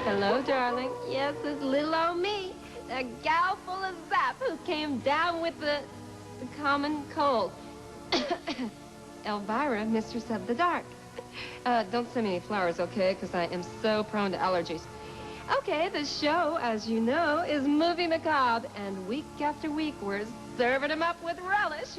Hello, darling. Yes, it's little old me, a gal full of zap who came down with the common cold. Elvira, mistress of the dark. Don't send me any flowers, okay? Because I am so prone to allergies. Okay, the show, as you know, is Movie Macabre, and week after week we're serving them up with relish.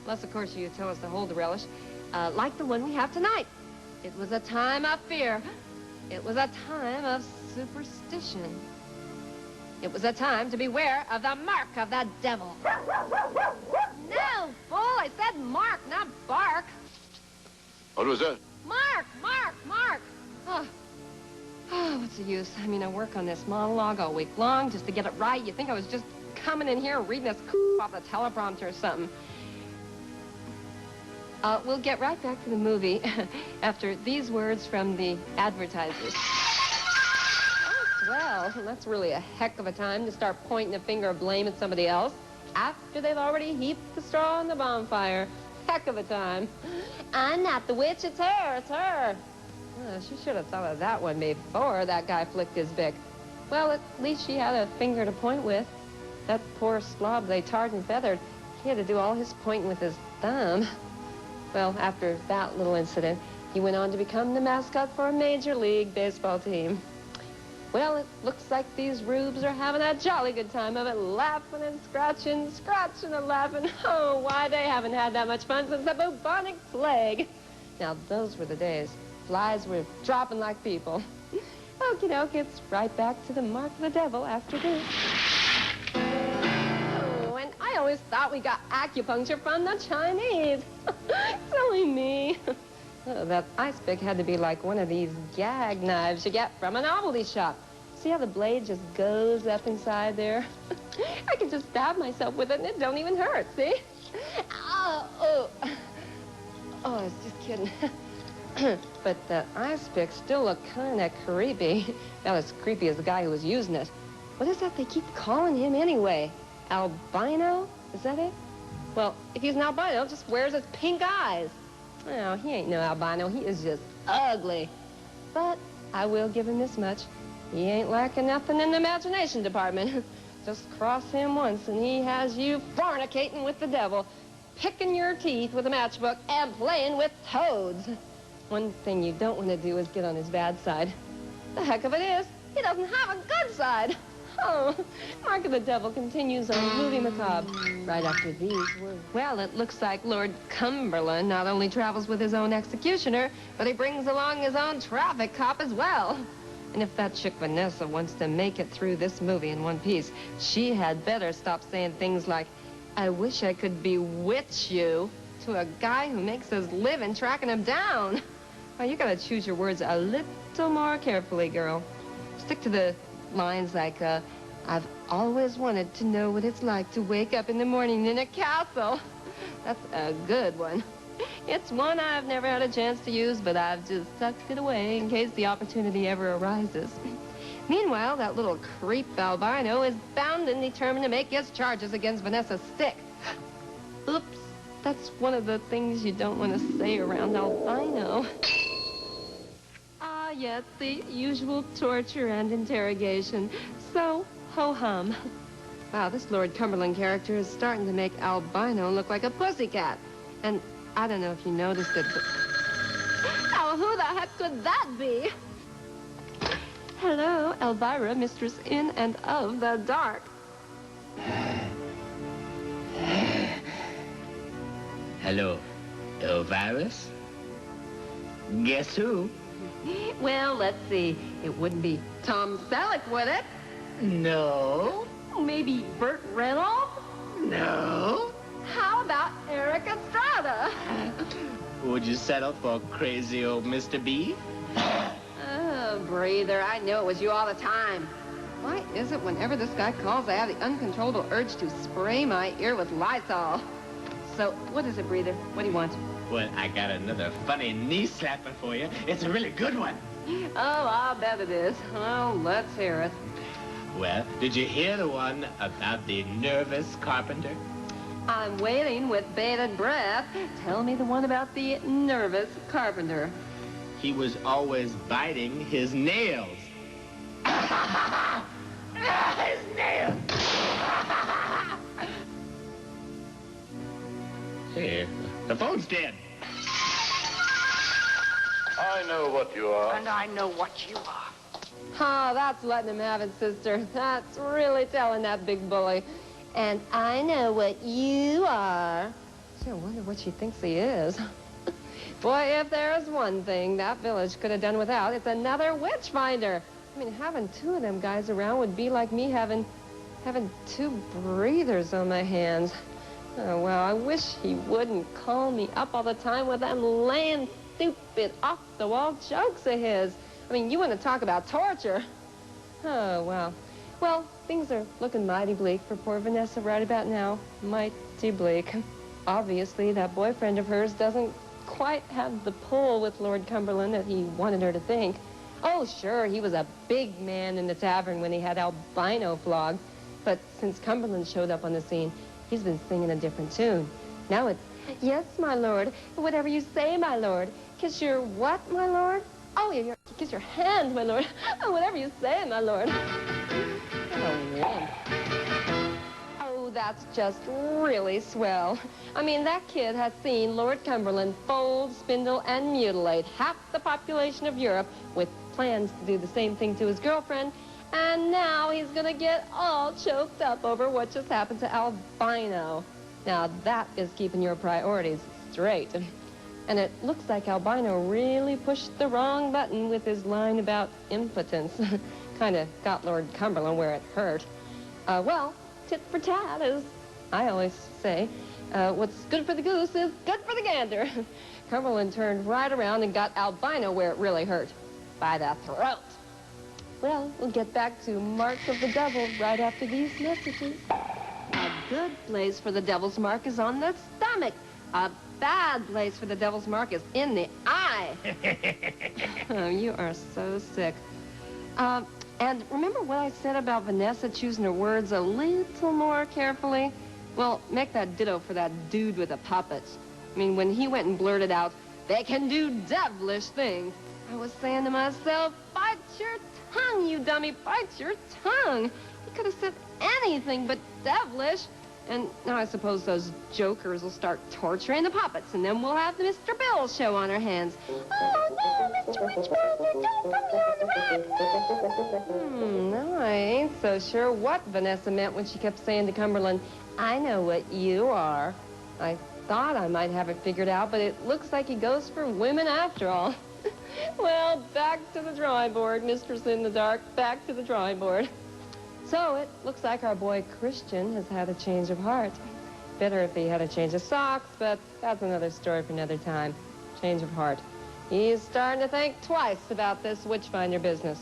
Unless, of course, you tell us to hold the relish, like the one we have tonight. It was a time of fear. It was a time of superstition. It was a time to beware of the mark of the devil. No, fool, I said mark, not bark. What was that? Mark. Oh, what's the use? I mean, I work on this monologue all week long just to get it right. You think I was just coming in here and reading this off the teleprompter or something. We'll get right back to the movie after these words from the advertisers. Oh, well, that's really a heck of a time to start pointing a finger of blame at somebody else after they've already heaped the straw on the bonfire. Heck of a time. I'm not the witch, it's her. She should have thought of that one before that guy flicked his bick. Well, at least she had a finger to point with. That poor slob they tarred and feathered, he had to do all his pointing with his thumb. Well, after that little incident, he went on to become the mascot for a Major League Baseball team. Well, it looks like these rubes are having a jolly good time of it, laughing and scratching and laughing. Oh, why, they haven't had that much fun since the bubonic plague. Now, those were the days. Flies were dropping like people. Okie doke, it's right back to the mark of the devil after this. Oh, and I always thought we got acupuncture from the Chinese. Silly me. Oh, that ice pick had to be like one of these gag knives you get from a novelty shop. See how the blade just goes up inside there? I can just stab myself with it and it don't even hurt, see? Oh, I was just kidding. But the ice pick still looked kind of creepy. Not as creepy as the guy who was using it. What is that they keep calling him anyway? Albino? Is that it? Well, if he's an albino, just wears his pink eyes. No, he ain't no albino. He is just ugly. But I will give him this much. He ain't lacking nothing in the imagination department. Just cross him once and he has you fornicating with the devil, picking your teeth with a matchbook, and playing with toads. One thing you don't want to do is get on his bad side. The heck of it is, he doesn't have a good side. Oh, Mark of the Devil continues on Movie Macabre right after these words. Well, it looks like Lord Cumberland not only travels with his own executioner, but he brings along his own traffic cop as well. And if that chick Vanessa wants to make it through this movie in one piece, she had better stop saying things like, I wish I could bewitch you, to a guy who makes his living tracking him down. Well, you gotta choose your words a little more carefully, girl. Stick to the lines like, I've always wanted to know what it's like to wake up in the morning in a castle. That's a good one. It's one I've never had a chance to use, but I've just tucked it away in case the opportunity ever arises. Meanwhile, that little creep albino is bound and determined to make his charges against Vanessa stick. Oops, that's one of the things you don't want to say around albino. Ah, yes, the usual torture and interrogation. So, ho-hum. Wow, this Lord Cumberland character is starting to make albino look like a pussycat. And I don't know if you noticed it, but... Oh, who the heck could that be? Hello, Elvira, mistress in and of the dark. Hello, Elvira? Guess who? Well, let's see. It wouldn't be Tom Selleck, would it? No. Maybe Burt Reynolds? No. How about Eric Estrada? Would you settle for crazy old Mr. B? Oh, breather, I know it was you all the time. Why is it whenever this guy calls, I have the uncontrollable urge to spray my ear with Lysol? So, what is it, breather? What do you want? Well, I got another funny knee slapper for you. It's a really good one. Oh, I'll bet it is. Well, let's hear it. Well, did you hear the one about the nervous carpenter? I'm waiting with bated breath. Tell me the one about the nervous carpenter. He was always biting his nails. His nail! Hey, the phone's dead. I know what you are. And I know what you are. Oh, that's letting him have it, sister. That's really telling that big bully. And I know what you are. Gee, I wonder what she thinks he is. Boy, if there's one thing that village could have done without, it's another witch finder. I mean, having two of them guys around would be like me having two breathers on my hands. Oh, well, I wish he wouldn't call me up all the time with them laying stupid, off-the-wall jokes of his. I mean, you want to talk about torture. Oh, wow. Well, things are looking mighty bleak for poor Vanessa right about now. Mighty bleak. Obviously, that boyfriend of hers doesn't quite have the pull with Lord Cumberland that he wanted her to think. Oh, sure, he was a big man in the tavern when he had Albino flogged. But since Cumberland showed up on the scene, he's been singing a different tune. Now it's, yes, my lord, whatever you say, my lord. Kiss your what, my lord? Oh, yeah, kiss your hand, my lord. Oh, whatever you say, my lord. Oh, that's just really swell. I mean, that kid has seen Lord Cumberland fold, spindle, and mutilate half the population of Europe with plans to do the same thing to his girlfriend. And now he's gonna get all choked up over what just happened to Albino. Now that is keeping your priorities straight. And it looks like Albino really pushed the wrong button with his line about impotence. Kind of got Lord Cumberland where it hurt. Well, tit for tat, as I always say. What's good for the goose is good for the gander. Cumberland turned right around and got Albino where it really hurt. By the throat. Well, we'll get back to Mark of the Devil right after these messages. A good place for the devil's mark is on the stomach. A bad place for the devil's mark is in the eye. Oh, you are so sick. And remember what I said about Vanessa choosing her words a little more carefully? Well, make that ditto for that dude with the puppets. I mean, when he went and blurted out, "They can do devilish things," I was saying to myself, bite your tongue, you dummy, bite your tongue. He could have said anything but devilish. And now I suppose those jokers will start torturing the puppets, and then we'll have the Mr. Bill show on our hands. Oh, no, Mr. Witchmaster, don't put me on the back. No, I ain't so sure what Vanessa meant when she kept saying to Cumberland, "I know what you are." I thought I might have it figured out, but it looks like he goes for women after all. Well, back to the drawing board, Mistress in the Dark, back to the drawing board. So it looks like our boy Christian has had a change of heart. Better if he had a change of socks, but that's another story for another time. Change of heart. He's starting to think twice about this witchfinder business.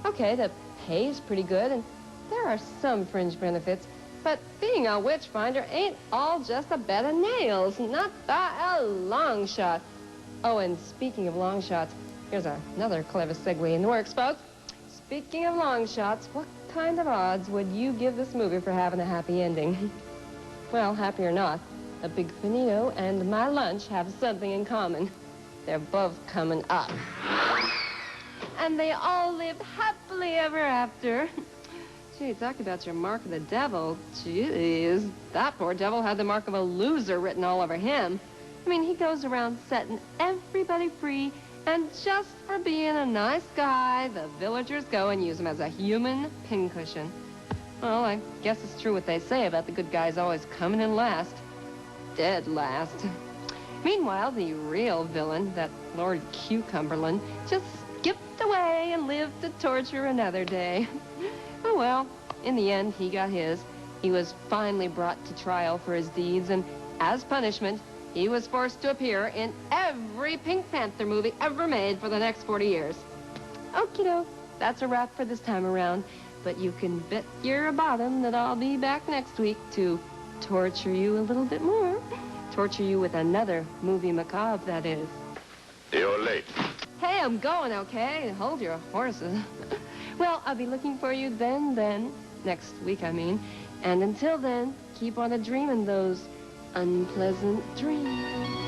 Okay, the pay's pretty good, and there are some fringe benefits, but being a witchfinder ain't all just a bed of nails, not by a long shot. Oh, and speaking of long shots, here's another clever segue in the works, folks. Speaking of long shots, what kind of odds would you give this movie for having a happy ending? Well, happy or not, a big finito and my lunch have something in common. They're both coming up. And they all lived happily ever after. Gee, talk about your mark of the devil. Jeez, that poor devil had the mark of a loser written all over him. I mean, he goes around setting everybody free, and just for being a nice guy, the villagers go and use him as a human pincushion. Well, I guess it's true what they say about the good guys always coming in last. Dead last. Meanwhile, the real villain, that Lord Cucumberland, just skipped away and lived to torture another day. Oh, well, in the end, he got his. He was finally brought to trial for his deeds, and as punishment, he was forced to appear in every Pink Panther movie ever made for the next 40 years. Okie doke, that's a wrap for this time around. But you can bet your bottom that I'll be back next week to torture you a little bit more. Torture you with another movie macabre, that is. You're late. Hey, I'm going, okay? Hold your horses. Well, I'll be looking for you then, next week, I mean. And until then, keep on a-dreaming those unpleasant dreams.